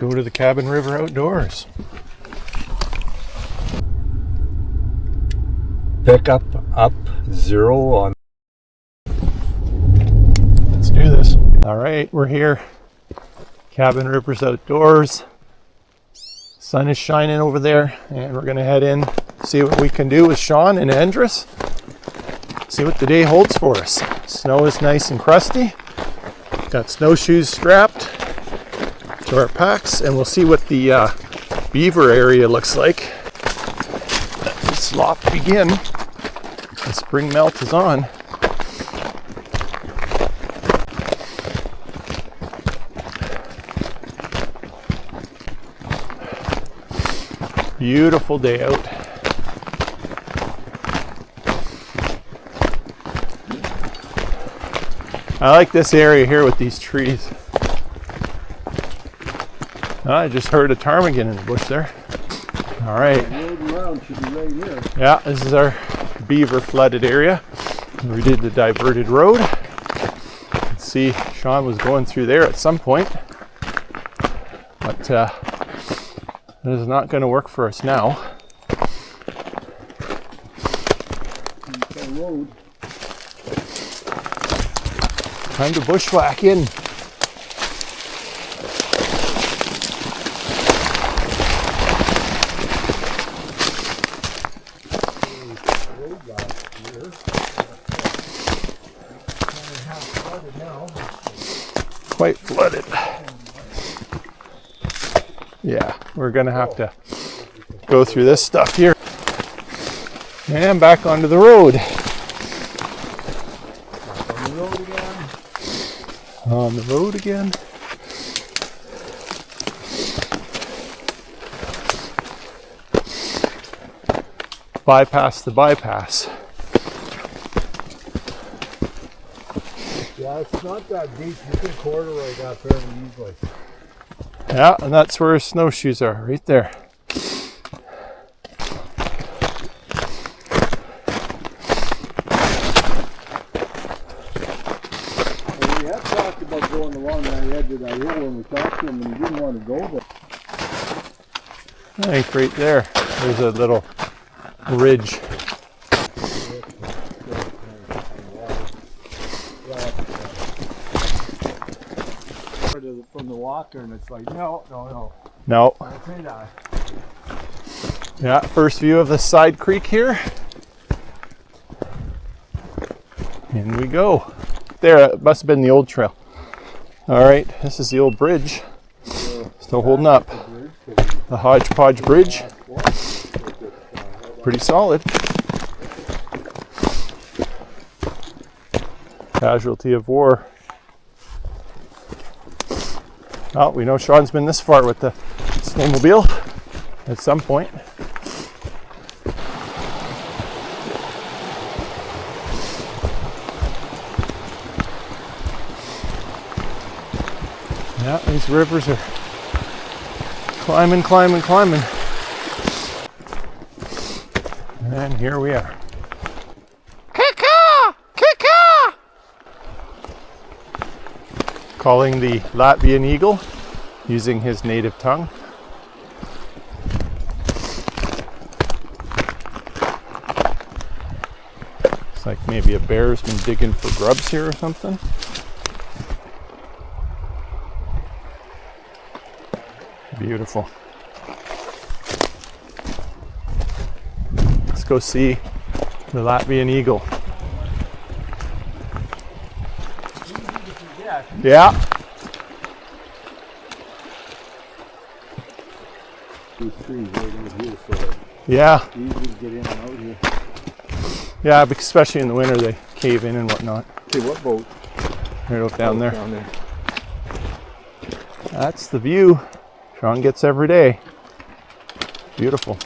go to the Cabin River Outdoors. Pick up 0 on. Let's do this. All right, we're here. Cabin River's Outdoors. Sun is shining over there, and we're gonna head in, see what we can do with Shawn and Andris. See what the day holds for us. Snow is nice and crusty. Got snowshoes strapped to our packs, and we'll see what the beaver area looks like. Let the slop begin. The spring melt is on. Beautiful day out. I like this area here with these trees. I just heard a ptarmigan in the bush there. All right. Yeah, this is our beaver flooded area. We did the diverted road. Let's see, Shawn was going through there at some point, but it is not going to work for us now. Time to bushwhack in. Quite flooded. Yeah, we're gonna have to go through this stuff here and back onto the road. On the road again. Bypass the bypass. Yeah, it's not that deep. You can corduroy that fairly easily. Yeah, and that's where snowshoes are, right there. We had talked about going along that edge of that hill when we talked to him, and he didn't want to go there. I think right there, there's a little ridge. From the walker, and it's like, no. No. I'll say that. Yeah, first view of the side creek here. In we go. There, it must have been the old trail. All right, this is the old bridge. Still holding up. The Hodgepodge Bridge. Pretty solid. Casualty of war. Oh, we know Shawn's been this far with the snowmobile at some point. Yeah, these rivers are climbing. And here we are. Calling the Latvian Eagle using his native tongue. It's like maybe a bear's been digging for grubs here or something. Beautiful. Let's go see the Latvian Eagle. Yeah. These trees right over here, so yeah. easy to get in and out here. Yeah, because especially in the winter they cave in and whatnot. Okay, what boat? Right out down there. Down there. That's the view Shawn gets every day. Beautiful.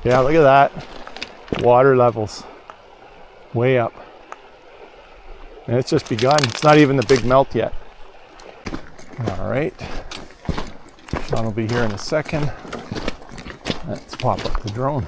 Yeah, look at that. Water levels way up. And it's just begun. It's not even the big melt yet. All right. Shawn will be here in a second. Let's pop up the drone.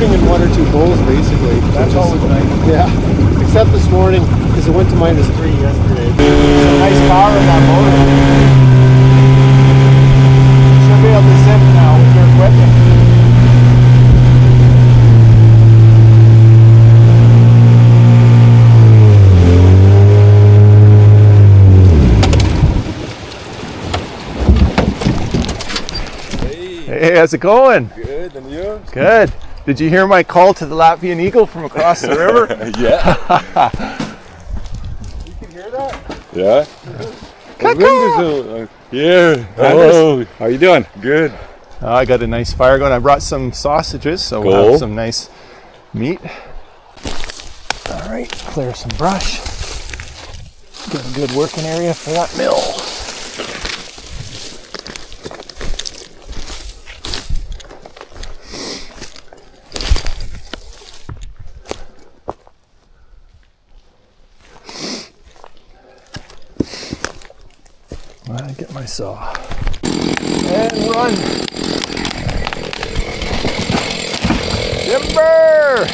turning in 1 or 2 bulls, basically. That's always nice. Yeah, except this morning because it went to -3 yesterday. Nice power in that motor. Should be able to zip now with your equipment. Hey, how's it going? Good, and you? Good. Did you hear my call to the Latvian Eagle from across the river? Yeah. You can hear that? Yeah. The wind is here. Hello. How you doing? Good. Oh, I got a nice fire going. I brought some sausages, so we'll Cool. have some nice meat. All right, clear some brush. Get a good working area for that mill. I get my saw and run. Timber!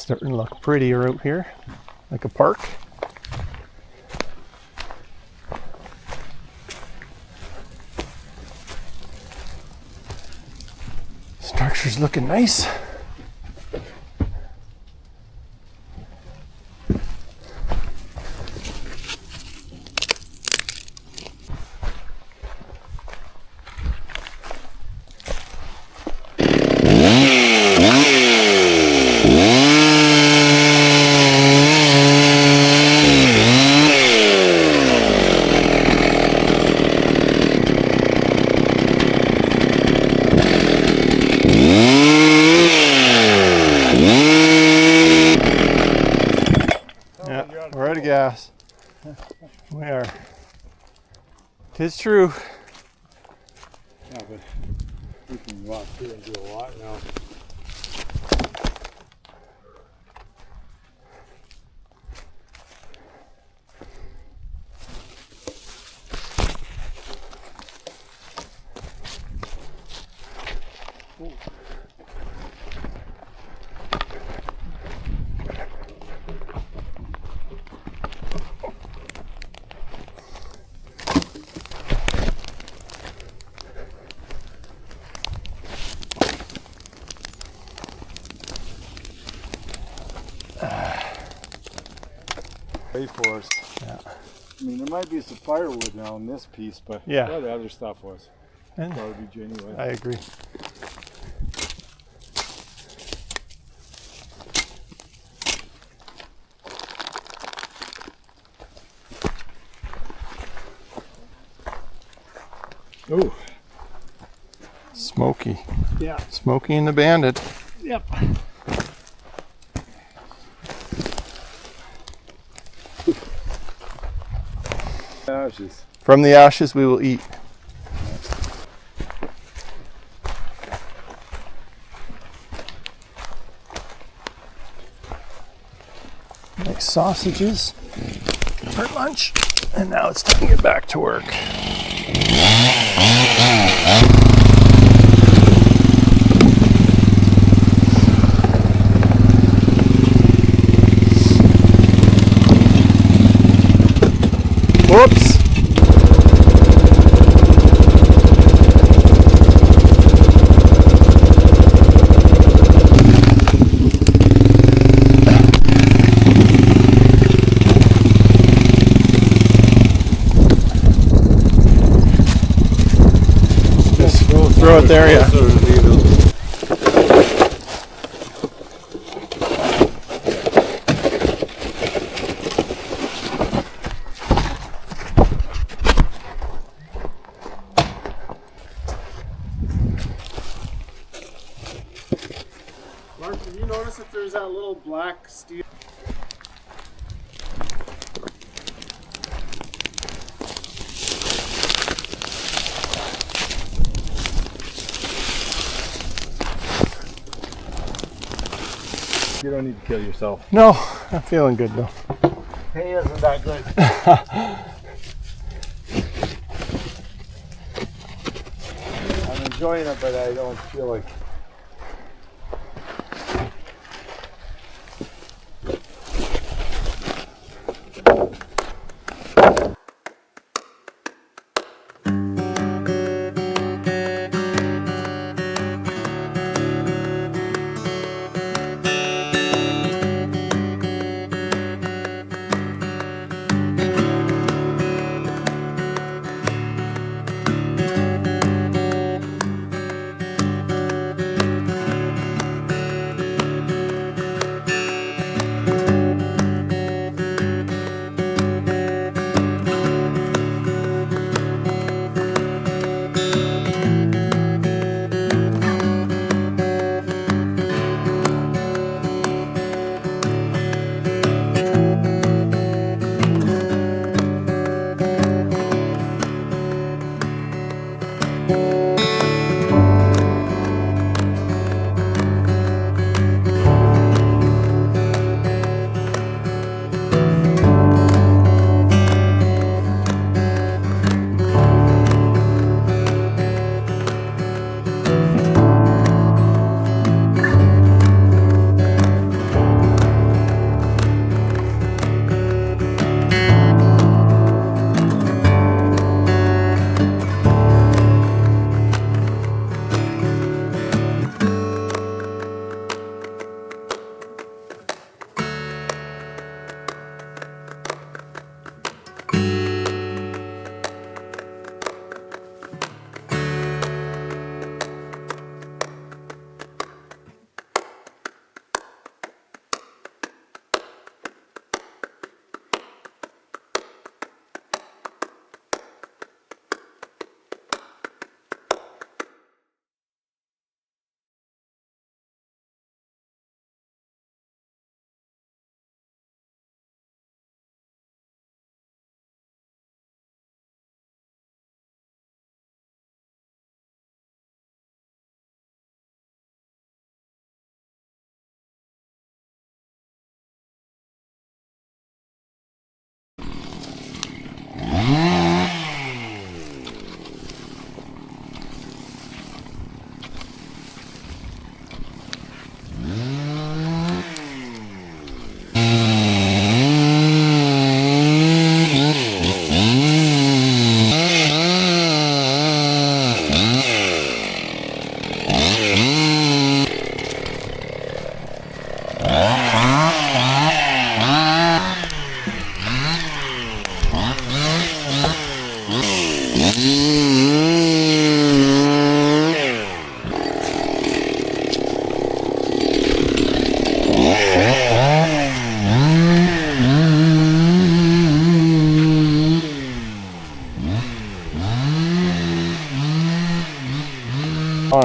Starting to look prettier out here, like a park. Structure's looking nice. We're out of gas. We are. 'Tis true. Yeah, but we can walk through and do a lot now. Forest. Yeah. I mean, there might be some firewood now in this piece, but Yeah. all the other stuff was And garbage anyway. I agree. Ooh. Smoky. Yeah. Smoky and the Bandit. Yep. Ashes. From the ashes we will eat. Nice sausages for lunch. And now it's time to get back to work. Whoops. Just throw it there, yeah. Mark, did you notice if there's that little black steel? You don't need to kill yourself. No, I'm feeling good though. Hay isn't that good. I'm enjoying it, but I don't feel like.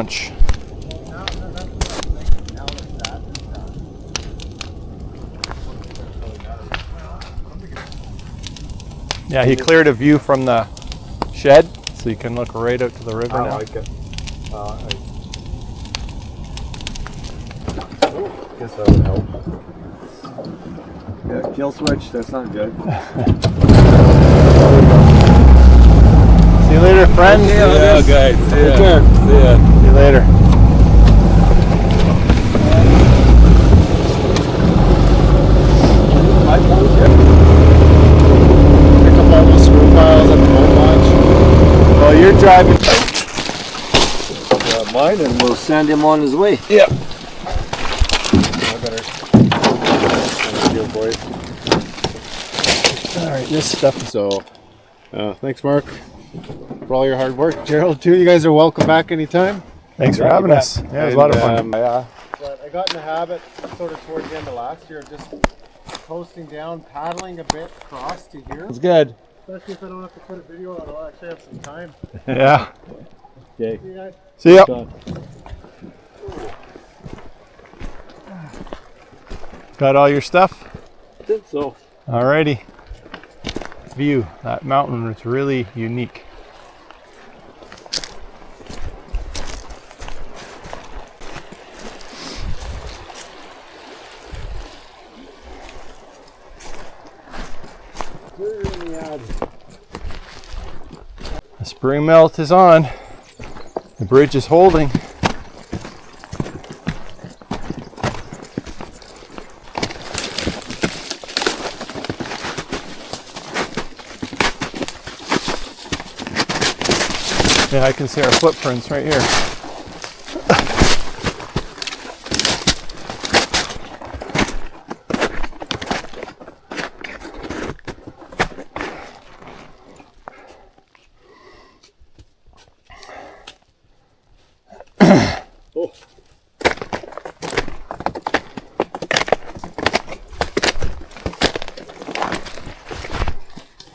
launch. Yeah, he cleared a view from the shed, so you can look right out to the river now. like it. Guess that would help. Yeah, kill switch, that's not good. See you later, friends. Yeah, guys. See ya. Take care. See ya. See you later. Pick up all those screw piles at the boat launch. Well, you're driving. Grab mine and We'll send him on his way. Yep. I better deal for you. All right, this stuff. So, thanks, Mark, for all your hard work. Gerald, too. You guys are welcome back anytime. Thanks for having us. Yeah, it was a lot of fun. But I got in the habit, sort of towards the end of last year, of just coasting down, paddling a bit across to here. It's good. Especially if I don't have to put a video on, I'll actually have some time. Yeah. Okay. See you guys. See ya. Got all your stuff? I think so. Alrighty. View. That mountain is really unique. The spring melt is on. The bridge is holding. Yeah, I can see our footprints right here.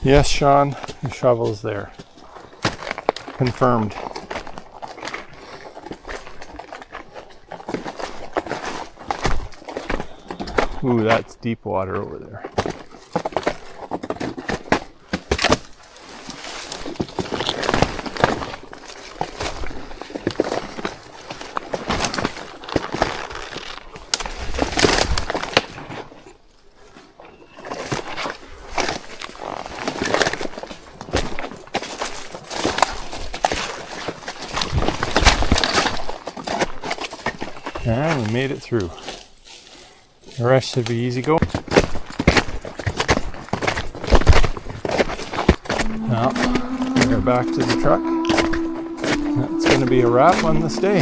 Yes, Shawn, the shovel is there. Confirmed. Ooh, that's deep water over there. And we made it through. The rest should be easy going. Now, we're back to the truck. That's going to be a wrap on this day.